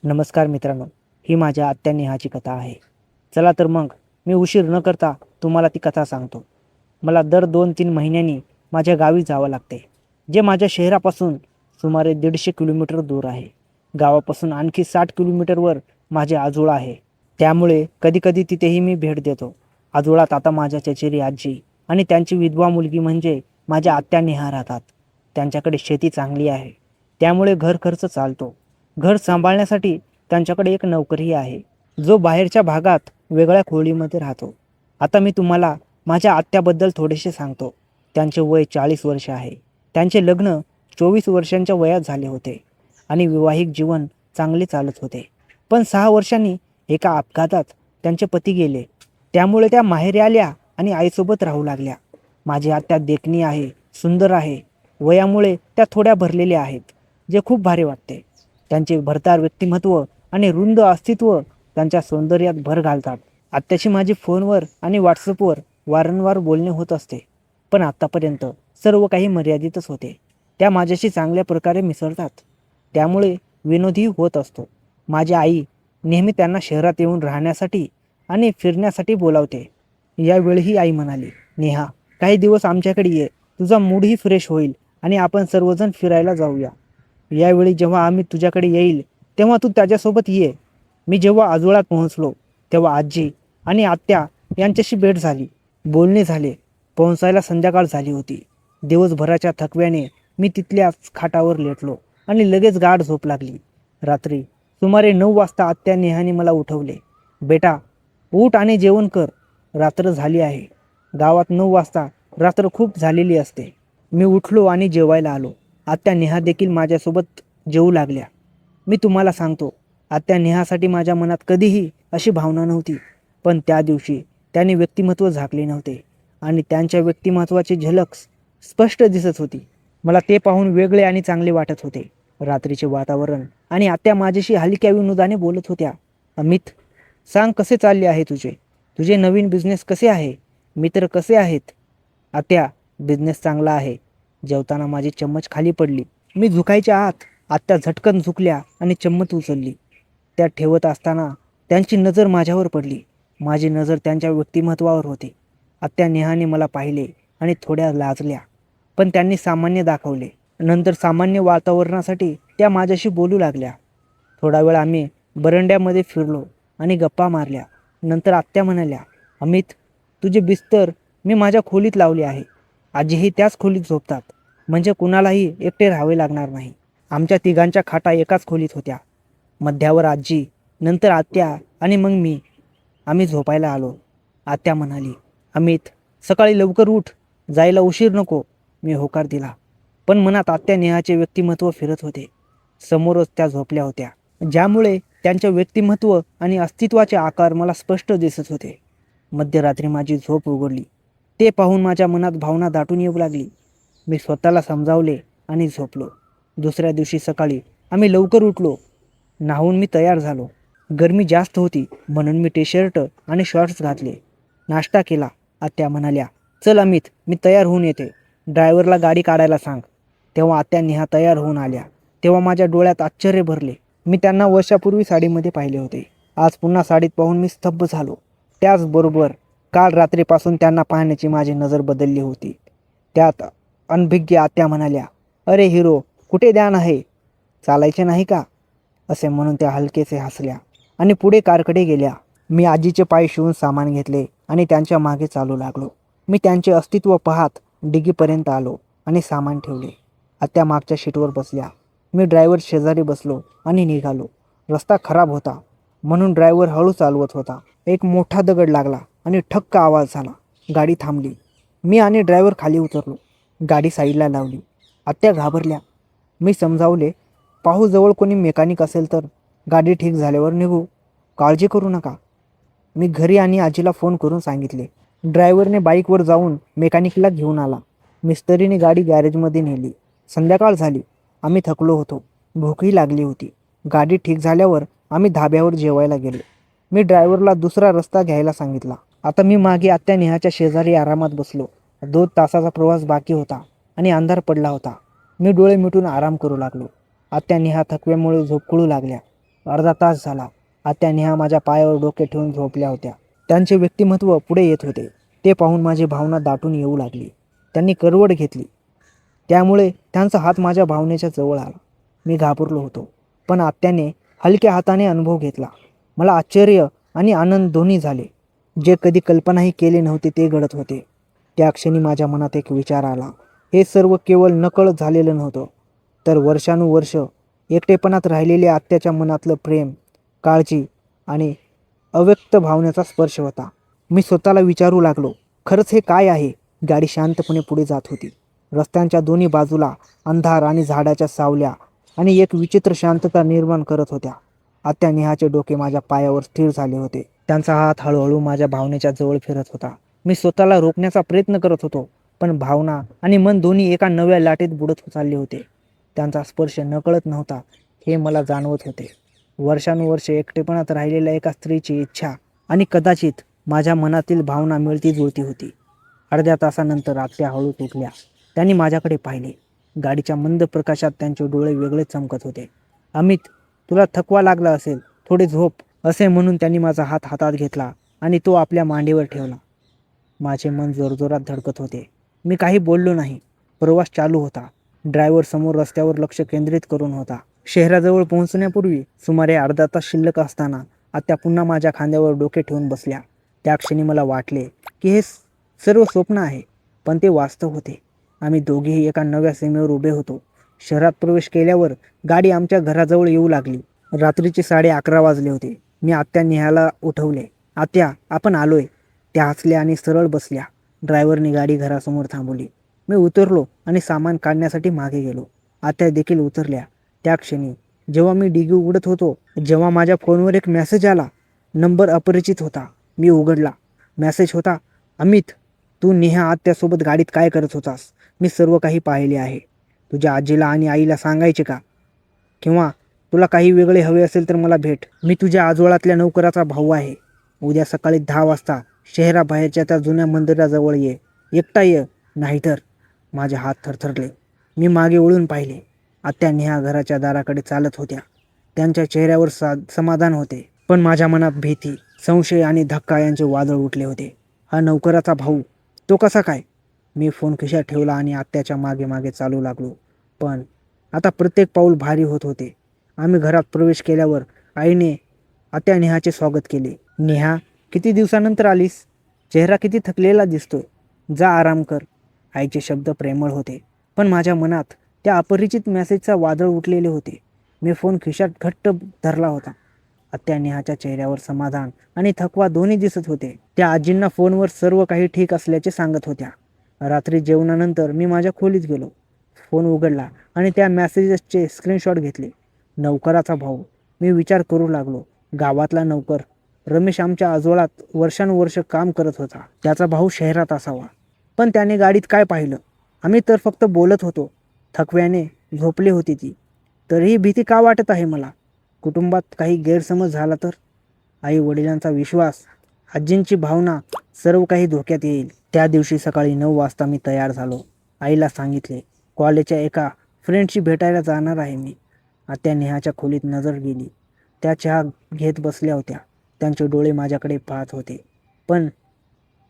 नमस्कार मित्रांनो, ही माझ्या आत्या नेहाची कथा आहे. चला तर मग मी उशीर न करता तुम्हाला ती कथा सांगतो. मला दर 2-3 महिन्यांनी माझ्या गावी जावं लागते, जे माझ्या शहरापासून सुमारे 150 किलोमीटर दूर आहे. गावापासून आणखी 60 किलोमीटरवर माझे आजोळा आहे. त्यामुळे कधीकधी तिथेही मी भेट देतो. आजोळात आता माझ्या चचेरी आजी आणि त्यांची विधवा मुलगी म्हणजे माझ्या आत्या नेहा राहतात. त्यांच्याकडे शेती चांगली आहे, त्यामुळे घर खर्च चालतो. घर सांभाळण्यासाठी त्यांच्याकडे एक नोकरही आहे, जो बाहेरच्या भागात वेगळ्या खोलीमध्ये राहतो. आता मी तुम्हाला माझ्या आत्याबद्दल थोडेसे सांगतो. त्यांचे वय 40 वर्ष आहे. त्यांचे लग्न 24 वर्षांच्या वयात झाले होते आणि वैवाहिक जीवन चांगले चालत होते. पण 6 वर्षांनी एका अपघातात त्यांचे पती गेले. त्यामुळे त्या माहेरी आल्या आणि आईसोबत राहू लागल्या. माझी आत्या देखणी आहे, सुंदर आहे. वयामुळे त्या थोड्या भरलेल्या आहेत, जे खूप भारी वाटते. त्यांचे भरदार व्यक्तिमत्व आणि रुंद अस्तित्व त्यांच्या सौंदर्यात भर घालतात. आत्याशी माझी फोनवर आणि व्हॉट्सअपवर वारंवार बोलणे होत असते. पण आत्तापर्यंत सर्व काही मर्यादितच होते. त्या माझ्याशी चांगल्या प्रकारे मिसळतात, त्यामुळे विनोदही होत असतो. माझी आई नेहमी त्यांना शहरात येऊन राहण्यासाठी आणि फिरण्यासाठी बोलावते. यावेळीही आई म्हणाली, नेहा, काही दिवस आमच्याकडे ये, तुझा मूडही फ्रेश होईल आणि आपण सर्वजण फिरायला जाऊया. यावेळी जेव्हा आम्ही तुझ्याकडे येईल तेव्हा तू त्याच्यासोबत ये. मी जेव्हा आजोळात पोहोचलो तेव्हा आजी आणि आत्या यांच्याशी भेट झाली, बोलणे झाले. पोहोचायला संध्याकाळ झाली होती. दिवसभराच्या थकव्याने मी तिथल्याच खाटावर लेटलो आणि लगेच गाढ झोप लागली. रात्री सुमारे 9 वाजता आत्या नेहाने मला उठवले. बेटा, उठ आणि जेवण कर, रात्र झाली आहे. गावात 9 वाजता रात्र खूप झालेली असते. मी उठलो आणि जेवायला आलो. आत्या नेहा देखील माझ्यासोबत जेवू लागल्या. मी तुम्हाला सांगतो, आत्या नेहासाठी माझ्या मनात कधीही अशी भावना नव्हती. पण त्या दिवशी त्याने व्यक्तिमत्व झाकले नव्हते आणि त्यांच्या व्यक्तिमत्वाची झलक स्पष्ट दिसत होती. मला ते पाहून वेगळे आणि चांगले वाटत होते. रात्रीचे वातावरण आणि आत्या माझ्याशी हलक्या विनोदाने बोलत होत्या. अमित, सांग, कसे चालले आहे तुझे? तुझे नवीन बिझनेस कसे आहे? मित्र कसे आहेत? आत्या, बिझनेस चांगला आहे. जेवताना माझी चम्मच खाली पडली. मी झुकायच्या आत आत्या झटकन झुकल्या आणि चम्मच उचलली. त्या ठेवत असताना त्यांची नजर माझ्यावर पडली. माझी नजर त्यांच्या व्यक्तिमत्वावर होती. आत्या नेहाने मला पाहिले आणि थोड्या लाजल्या, पण त्यांनी सामान्य दाखवले. नंतर सामान्य वातावरणासाठी त्या माझ्याशी बोलू लागल्या. थोडा वेळ आम्ही बरंड्यामध्ये फिरलो आणि गप्पा मारल्या. नंतर आत्या म्हणाल्या, अमित, तुझे बिस्तर मी माझ्या खोलीत लावले आहे. आजीही त्याच खोलीत झोपतात, म्हणजे कुणालाही एकटे राहावे लागणार नाही. आमच्या तिघांच्या खाटा एकाच खोलीत होत्या. मध्यावर आजी, नंतर आत्या आणि मग मी. आम्ही झोपायला आलो. आत्या म्हणाली, अमित, सकाळी लवकर उठ, जायला उशीर नको. मी होकार दिला, पण मनात आत्या नेहाचे व्यक्तिमत्व फिरत होते. समोरच त्या झोपल्या होत्या, ज्यामुळे त्यांच्या व्यक्तिमत्व आणि अस्तित्वाचे आकार मला स्पष्ट दिसत होते. मध्यरात्री माझी झोप उघडली. ते पाहून माझ्या मनात भावना दाटून येऊ लागली. मी स्वतःला समजावले आणि झोपलो. दुसऱ्या दिवशी सकाळी आम्ही लवकर उठलो. नाहून मी तयार झालो. गरमी जास्त होती म्हणून मी टी शर्ट आणि शॉर्ट्स घातले. नाश्ता केला. आत्या म्हणाल्या, चल अमित, मी तयार होऊन येते. ड्रायव्हरला गाडी काढायला सांग. तेव्हा आत्या नेहा तयार होऊन आल्या. तेव्हा माझ्या डोळ्यात आश्चर्य भरले. मी त्यांना वर्षापूर्वी साडीमध्ये पाहिले होते. आज पुन्हा साडीत पाहून मी स्तब्ध झालो. त्याचबरोबर काल रात्रीपासून त्यांना पाहण्याची माझी नजर बदलली होती. त्यात अनभिज्ञ आत्या म्हणाल्या, अरे हिरो, कुठे ध्यान आहे? चालायचे नाही का? असे म्हणून त्या हलकेसे हसल्या आणि पुढे कारकडे गेल्या. मी आजीचे पाय शिवून सामान घेतले आणि त्यांच्या मागे चालू लागलो. मी त्यांचे अस्तित्व पाहत डिगीपर्यंत आलो आणि सामान ठेवले. आत्या मागच्या शीटवर बसल्या. मी ड्रायव्हर शेजारी बसलो आणि निघालो. रस्ता खराब होता म्हणून ड्रायव्हर हळू चालवत होता. एक मोठा दगड लागला आणि ठक्क आवाज झाला. गाडी थांबली. मी आणि ड्रायव्हर खाली उतरलो. गाडी साईडला लावली. आत्या घाबरल्या. मी समजावले, पाहू, जवळ कोणी मेकॅनिक असेल तर गाडी ठीक झाल्यावर निघू, काळजी करू नका. मी घरी आणि आजीला फोन करून सांगितले. ड्रायव्हरने बाईकवर जाऊन मेकॅनिकला घेऊन आला. मिस्त्रीने गाडी गॅरेजमध्ये नेली. संध्याकाळ झाली. आम्ही थकलो होतो. भूकही लागली होती. गाडी ठीक झाल्यावर आम्ही धाब्यावर जेवायला गेलो. मी ड्रायव्हरला दुसरा रस्ता घ्यायला सांगितला. आता मी मागे आत्या नेहाच्या शेजारी आरामात बसलो. 2 तासाचा प्रवास बाकी होता आणि अंधार पडला होता. मी डोळे मिटून आराम करू लागलो. आत्या नेहा थकव्यामुळे झोपकळू लागल्या. अर्धा तास झाला. आत्या नेहा माझ्या पायावर डोके ठेवून झोपल्या होत्या. त्यांचे व्यक्तिमत्व पुढे येत होते. ते पाहून माझी भावना दाटून येऊ लागली. त्यांनी करवड घेतली. त्यामुळे त्यांचा हात माझ्या भावनेच्या जवळ आला. मी घाबरलो होतो, पण आत्याने हलक्या हाताने अनुभव घेतला. मला आश्चर्य आणि आनंद दोन्ही झाले. जे कधी कल्पनाही केले नव्हते ते घडत होते. त्या क्षणी माझ्या मनात एक विचार आला. हे सर्व केवळ नकळत झालेलं नव्हतं, तर वर्षानुवर्ष एकटेपणात राहिलेल्या आत्याच्या मनातलं प्रेम, काळजी आणि अव्यक्त भावनेचा स्पर्श होता. मी स्वतःला विचारू लागलो, खरंच हे काय आहे? गाडी शांतपणे पुढे जात होती. रस्त्यांच्या दोन्ही बाजूला अंधार आणि झाडाच्या सावल्या आणि एक विचित्र शांतता निर्माण करत होत्या. आत्या नेहाचे डोके माझ्या पायावर स्थिर झाले होते. त्यांचा हात हळूहळू माझ्या भावनेच्या जवळ फिरत होता. मी स्वतःला रोखण्याचा प्रयत्न करत होतो, पण भावना आणि मन दोन्ही एका नव्या लाटेत बुडत चालले होते. त्यांचा स्पर्श नकळत नव्हता हे मला जाणवत होते. वर्षानुवर्षे एकटेपणात राहिलेल्या एका स्त्रीची इच्छा आणि कदाचित माझ्या मनातील भावना मिळती जुळती होती. अर्ध्या तासानंतर आत्या हळूच उठल्या. त्यांनी माझ्याकडे पाहिले. गाडीच्या मंद प्रकाशात त्यांचे डोळे वेगळे चमकत होते. अमित, तुला थकवा लागला असेल, थोडे झोप, असे म्हणून त्यांनी माझा हात हातात घेतला आणि तो आपल्या मांडीवर ठेवला. माझे मन जोरजोरात धडकत होते. मी काही बोललो नाही. प्रवास चालू होता. ड्रायव्हर समोर रस्त्यावर लक्ष केंद्रित करून होता. शहराजवळ पोहोचण्यापूर्वी सुमारे अर्धा तास शिल्लक असताना आत्या पुन्हा माझ्या खांद्यावर डोके ठेवून बसल्या. त्या क्षणी मला वाटले की हे सर्व स्वप्न आहे, पण ते वास्तव होते. आम्ही दोघेही एका नव्या सीमेवर उभे होतो. शहरात प्रवेश केल्यावर गाडी आमच्या घराजवळ येऊ लागली. रात्रीचे 11:30 वाजले होते. मी आत्या नेहाला उठवले. आत्या, आपण आलोय. त्या हसल्या आणि सरळ बसल्या. ड्रायव्हरने गाडी घरासमोर थांबवली. मी उतरलो आणि सामान काढण्यासाठी मागे गेलो. आत्या देखील उतरल्या. त्या क्षणी जेव्हा मी डिगी उघडत होतो, जेव्हा माझ्या फोनवर एक मेसेज आला. नंबर अपरिचित होता. मी उघडला. मेसेज होता, अमित, तू नेहा आत्यासोबत गाडीत काय करत होतास? मी सर्व काही पाहिले आहे. तुझ्या आजीला आणि आईला सांगायचे का? किंवा तुला काही वेगळे हवे असेल तर मला भेट. मी तुझ्या आजोळातल्या नोकराचा भाऊ आहे. उद्या सकाळी 10 वाजता शहराबाहेरच्या त्या जुन्या मंदिराजवळ ये. एकटा ये, नाहीतर. माझे हात थरथरले. मी मागे वळून पाहिले. आत्या नेहा घराच्या दाराकडे चालत होत्या. त्यांच्या चेहऱ्यावर समाधान होते, पण माझ्या मनात भीती, संशय आणि धक्का यांचे वादळ उठले होते. हा नोकराचा भाऊ, तो कसा काय? मी फोन खिशात ठेवला आणि आत्याच्या मागे मागे चालू लागलो. पण आता प्रत्येक पाऊल भारी होत होते. आम्ही घरात प्रवेश केल्यावर आईने आत्या नेहाचे स्वागत केले. नेहा, किती दिवसानंतर आलीस? चेहरा किती थकलेला दिसतोय. जा आराम कर. आईचे शब्द प्रेमळ होते, पण माझ्या मनात त्या अपरिचित मेसेजचा वादळ उठलेले होते. मी फोन खिशात घट्ट धरला होता. आत्या नेहाच्या चेहऱ्यावर समाधान आणि थकवा दोन्ही दिसत होते. त्या आजींना फोनवर सर्व काही ठीक असल्याचे सांगत होत्या. रात्री जेवणानंतर मी माझ्या खोलीत गेलो. फोन उघडला आणि त्या मेसेजेसचे स्क्रीनशॉट घेतले. नौकराचा भाऊ. मी विचार करू लागलो. गावातला नौकर रमेश आमच्या आजोळात वर्षानुवर्ष काम करत होता. त्याचा भाऊ शहरात असावा, पण त्याने गाडीत काय पाहिलं? आम्ही तर फक्त बोलत होतो. थकव्याने झोपली होती ती. तरीही भीती का वाटत आहे मला? कुटुंबात काही गैरसमज झाला तर? आई वडिलांचा विश्वास, आजींची भावना, सर्व काही धोक्यात येईल. त्या दिवशी सकाळी 9 वाजता मी तयार झालो. आईला सांगितले, कॉलेजच्या एका फ्रेंडशी भेटायला जाणार आहे मी. आत्या नेहाच्या खोलीत नजर गेली. त्या चहा घेत बसल्या होत्या. त्यांचे डोळे माझ्याकडे पाहत होते, पण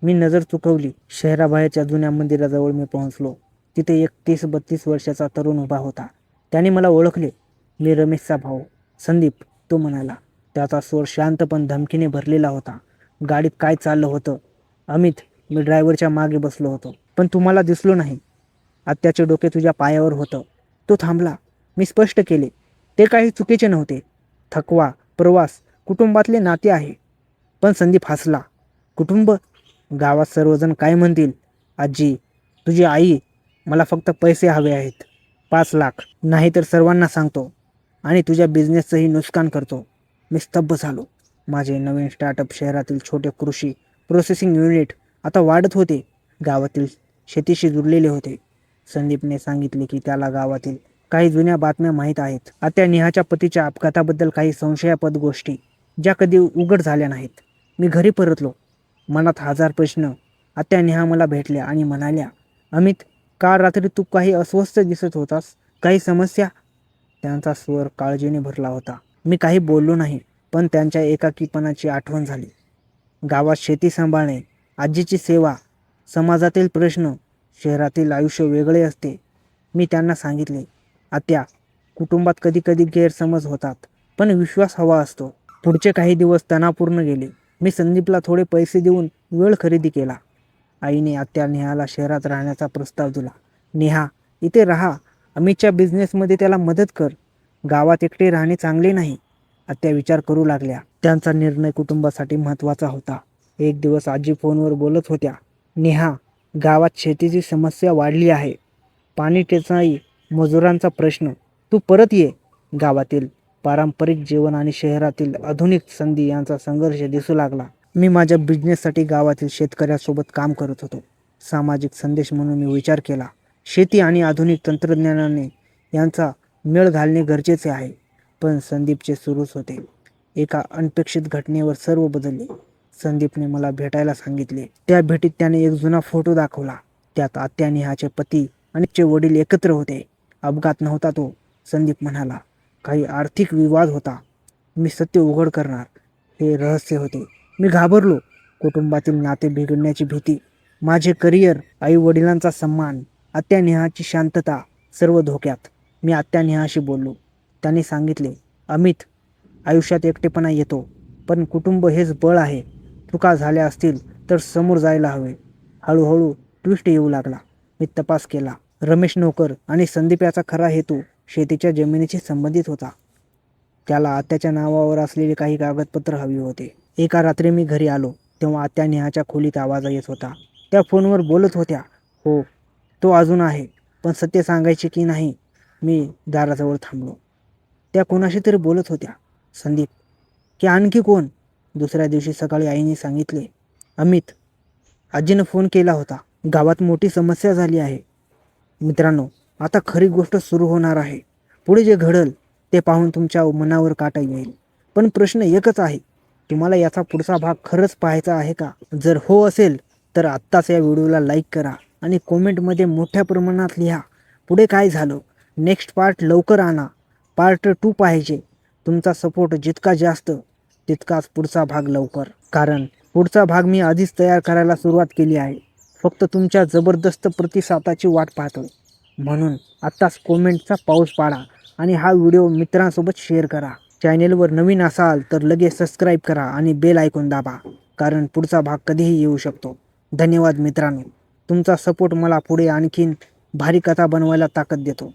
मी नजर चुकवली. शहराबाहेरच्या जुन्या मंदिराजवळ मी पोहोचलो. तिथे एक 30-32 वर्षाचा तरुण उभा होता. त्याने मला ओळखले. मी रमेशचा भाऊ संदीप, तो म्हणाला. त्याचा स्वर शांत पण धमकीने भरलेला होता. गाडीत काय चाललं होतं? अमित, मी ड्रायव्हरच्या मागे बसलो होतो, पण तुम्हाला दिसलो नाही. आत्याचे डोके तुझ्या पायावर होतं. तो थांबला. मी स्पष्ट केले, ते काही चुकीचे नव्हते. थकवा, प्रवास, कुटुंबातले नाते आहे. पण संदीप हसला. कुटुंब? गावात सर्वजण काय म्हणतील? आजी, तुझी आई, मला फक्त पैसे हवे आहेत. 5 लाख, नाहीतर सर्वांना सांगतो आणि तुझ्या बिझनेसचंही नुकसान करतो. मी स्तब्ध झालो. माझे नवीन स्टार्टअप, शहरातील छोटे कृषी प्रोसेसिंग युनिट आता वाढत होते. गावातील शेतीशी जुळलेले होते. संदीपने सांगितले की त्याला गावातील काही जुन्या बातम्या माहीत आहेत. आत्या नेहाच्या पतीच्या अपघाताबद्दल काही संशयास्पद गोष्टी, ज्या कधी उघड झाल्या नाहीत. मी घरी परतलो. मनात 1000 प्रश्न. आत्या नेहा मला भेटल्या आणि म्हणाल्या, अमित, काल रात्री तू काही अस्वस्थ दिसत होतास. काही समस्या? त्यांचा स्वर काळजीने भरला होता. मी काही बोललो नाही, पण त्यांच्या एकाकीपणाची आठवण झाली. गावात शेती सांभाळणे, आजीची सेवा, समाजातील प्रश्न, शहरातील आयुष्य वेगळे असते. मी त्यांना सांगितले, आत्या, कुटुंबात कधी कधी गैरसमज होतात, पण विश्वास हवा असतो. पुढचे काही दिवस तणावपूर्ण गेले. मी संदीपला थोडे पैसे देऊन वेळ खरेदी केला. आईने आत्या नेहाला शहरात राहण्याचा प्रस्ताव दिला. नेहा, इथे राहा, अमितच्या बिझनेसमध्ये त्याला मदत कर. गावात एकटे राहणे चांगले नाही. आत्या विचार करू लागल्या. त्यांचा निर्णय कुटुंबासाठी महत्त्वाचा होता. एक दिवस आजी फोनवर बोलत होत्या. नेहा, गावात शेतीची समस्या वाढली आहे. पाणी टंचाई, मजुरांचा प्रश्न. तू परत ये. गावातील पारंपरिक जीवन आणि शहरातील आधुनिक संधी यांचा संघर्ष दिसू लागला. मी माझ्या बिझनेससाठी गावातील शेतकऱ्यांसोबत काम करत होतो. सामाजिक संदेश म्हणून मी विचार केला, शेती आणि आधुनिक तंत्रज्ञानाने यांचा मेळ घालणे गरजेचे आहे. पण संदीपचे सुरूच होते. एका अनपेक्षित घटनेवर सर्व बदलले. संदीपने मला भेटायला सांगितले. त्या भेटीत त्याने एक जुना फोटो दाखवला. त्यात आत्या नेहाचे पती आणि चे वडील एकत्र होते. अपघात नव्हता तो, संदीप म्हणाला. काही आर्थिक विवाद होता. मी सत्य उघड करणार, हे रहस्य होते. मी घाबरलो. कुटुंबातील नाते बिघडण्याची भीती, माझे करिअर, आई वडिलांचा सन्मान, आत्या नेहाची शांतता, सर्व धोक्यात. मी आत्या नेहाशी बोललो. त्यांनी सांगितले, अमित, आयुष्यात एकटेपणा येतो, पण कुटुंब हेच बळ आहे. चुका झाल्या असतील तर समोर जायला हवे. हळूहळू ट्विस्ट येऊ लागला. मी तपास केला. रमेश नोकर आणि संदीप याचा खरा हेतू शेतीच्या जमिनीशी संबंधित होता. त्याला आत्याच्या नावावर असलेले काही कागदपत्र हवी होते. एका रात्री मी घरी आलो तेव्हा आत्या नेहाच्या खोलीत आवाज येत होता. त्या फोनवर बोलत होत्या. हो, तो अजून आहे, पण सत्य सांगायचे की नाही. मी दाराजवळ थांबलो. त्या कोणाशी तरी बोलत होत्या. संदीप की आणखी कोण? दुसऱ्या दिवशी सकाळी आईने सांगितले, अमित, आजीनं फोन केला होता. गावात मोठी समस्या झाली आहे. मित्रांनो, आता खरी गोष्ट सुरू होणार आहे. पुढे जे घडल ते पाहून तुमच्या मनावर काटा येईल. पण प्रश्न एकच आहे, तुम्हाला याचा पुढचा भाग खरंच पाहायचा आहे का? जर हो असेल तर आत्ताच या व्हिडिओला लाईक करा आणि कॉमेंटमध्ये मोठ्या प्रमाणात लिहा पुढे काय झालं. नेक्स्ट पार्ट लवकर आणा. पार्ट 2 पाहिजे. तुमचा सपोर्ट जितका जास्त तितकाच पुढचा भाग लवकर. कारण पुढचा भाग मी आधीच तयार करायला सुरुवात केली आहे. फक्त तुमच्या जबरदस्त प्रतिसादाची वाट पाहतोय. म्हणून आत्ताच कॉमेंटचा पाऊस पाडा आणि हा व्हिडिओ मित्रांसोबत शेअर करा. चॅनेलवर नवीन असाल तर लगेच सबस्क्राईब करा आणि बेल आयकॉन दाबा, कारण पुढचा भाग कधीही येऊ शकतो. धन्यवाद मित्रांनो. तुमचा सपोर्ट मला पुढे आणखीन भारी कथा बनवायला ताकद देतो.